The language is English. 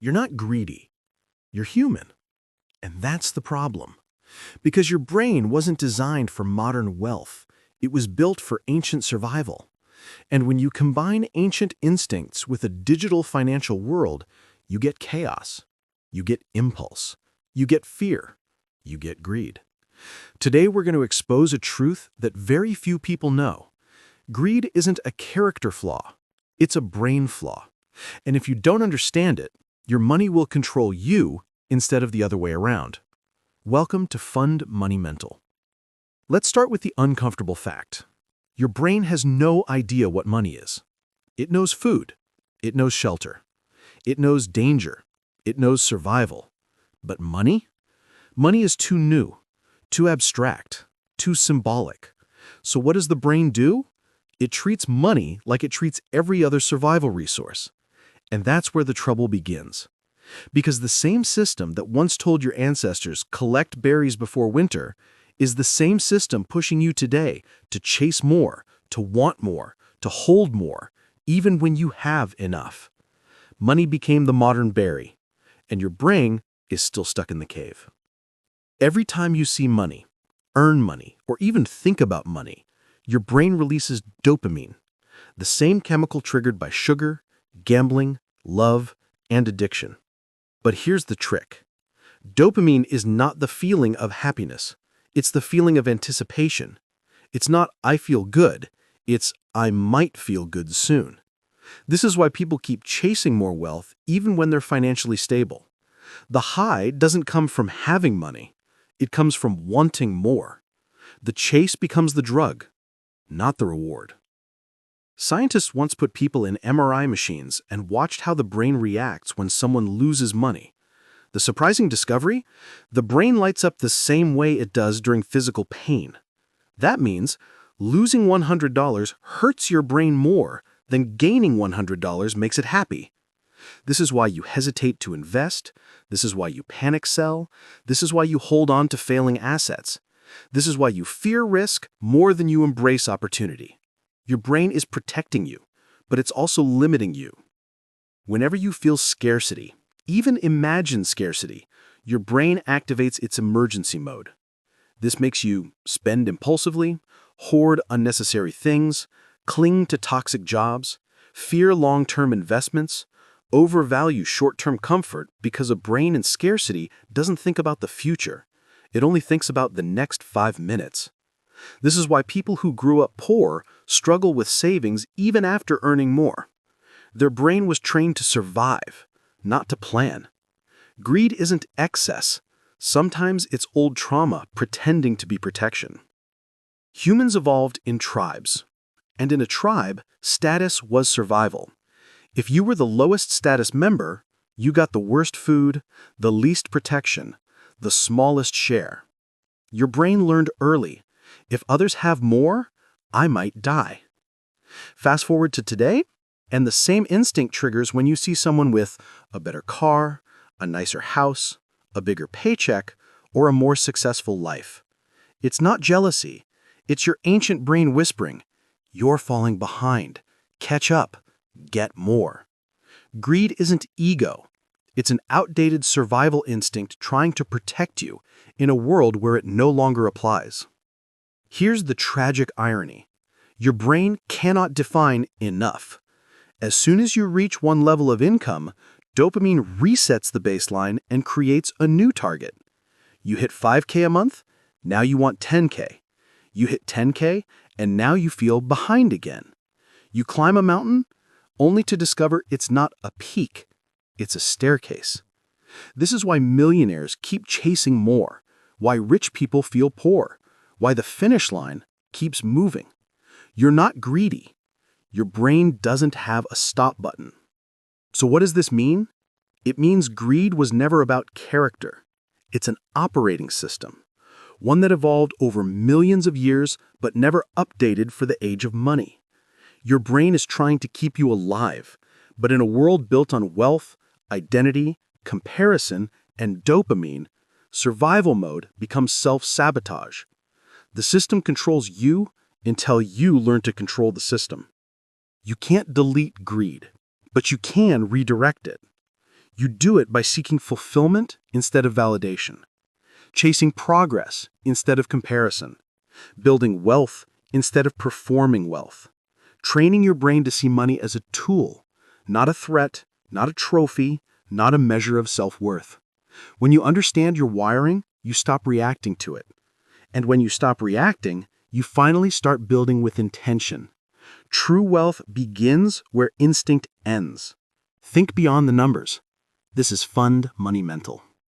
You're not greedy. You're human. And that's the problem. Because your brain wasn't designed for modern wealth. It was built for ancient survival. And when you combine ancient instincts with a digital financial world, you get chaos. You get impulse. You get fear. You get greed. Today, we're going to expose a truth that very few people know. Greed isn't a character flaw. It's a brain flaw. And if you don't understand it, your money will control you instead of the other way around. Welcome to Fund Money Mental. Let's start with the uncomfortable fact. Your brain has no idea what money is. It knows food. It knows shelter. It knows danger. It knows survival. But money? Money is too new, too abstract, too symbolic. So what does the brain do? It treats money like it treats every other survival resource. And that's where the trouble begins. Because the same system that once told your ancestors collect berries before winter is the same system pushing you today to chase more, to want more, to hold more, even when you have enough. Money became the modern berry, and your brain is still stuck in the cave. Every time you see money, earn money, or even think about money, your brain releases dopamine, the same chemical triggered by sugar, gambling, love, and addiction. But here's the trick. Dopamine is not the feeling of happiness. It's the feeling of anticipation. It's not "I feel good," it's "I might feel good soon." This is why people keep chasing more wealth even when they're financially stable. The high doesn't come from having money. It comes from wanting more. The chase becomes the drug, not the reward. Scientists once put people in MRI machines and watched how the brain reacts when someone loses money. The surprising discovery? The brain lights up the same way it does during physical pain. That means losing $100 hurts your brain more than gaining $100 makes it happy. This is why you hesitate to invest. This is why you panic sell. This is why you hold on to failing assets. This is why you fear risk more than you embrace opportunity. Your brain is protecting you, but it's also limiting you. Whenever you feel scarcity, even imagine scarcity, your brain activates its emergency mode. This makes you spend impulsively, hoard unnecessary things, cling to toxic jobs, fear long-term investments, overvalue short-term comfort because a brain in scarcity doesn't think about the future. It only thinks about the next 5 minutes. This is why people who grew up poor struggle with savings even after earning more. Their brain was trained to survive, not to plan. Greed isn't excess. Sometimes it's old trauma pretending to be protection. Humans evolved in tribes, and in a tribe, status was survival. If you were the lowest status member, you got the worst food, the least protection, the smallest share. Your brain learned early, if others have more, I might die. Fast forward to today, and the same instinct triggers when you see someone with a better car, a nicer house, a bigger paycheck, or a more successful life. It's not jealousy. It's your ancient brain whispering, "You're falling behind. Catch up. Get more." Greed isn't ego. It's an outdated survival instinct trying to protect you in a world where it no longer applies. Here's the tragic irony. Your brain cannot define enough. As soon as you reach one level of income, dopamine resets the baseline and creates a new target. You hit 5K a month, now you want 10K. You hit 10K, and now you feel behind again. You climb a mountain, only to discover it's not a peak, it's a staircase. This is why millionaires keep chasing more, why rich people feel poor, why the finish line keeps moving. You're not greedy. Your brain doesn't have a stop button. So what does this mean? It means greed was never about character. It's an operating system, one that evolved over millions of years but never updated for the age of money. Your brain is trying to keep you alive, but in a world built on wealth, identity, comparison, and dopamine, survival mode becomes self-sabotage. The system controls you until you learn to control the system. You can't delete greed, but you can redirect it. You do it by seeking fulfillment instead of validation, chasing progress instead of comparison, building wealth instead of performing wealth, training your brain to see money as a tool, not a threat, not a trophy, not a measure of self-worth. When you understand your wiring, you stop reacting to it. And when you stop reacting, you finally start building with intention. True wealth begins where instinct ends. Think beyond the numbers. This is Fund Money Mental.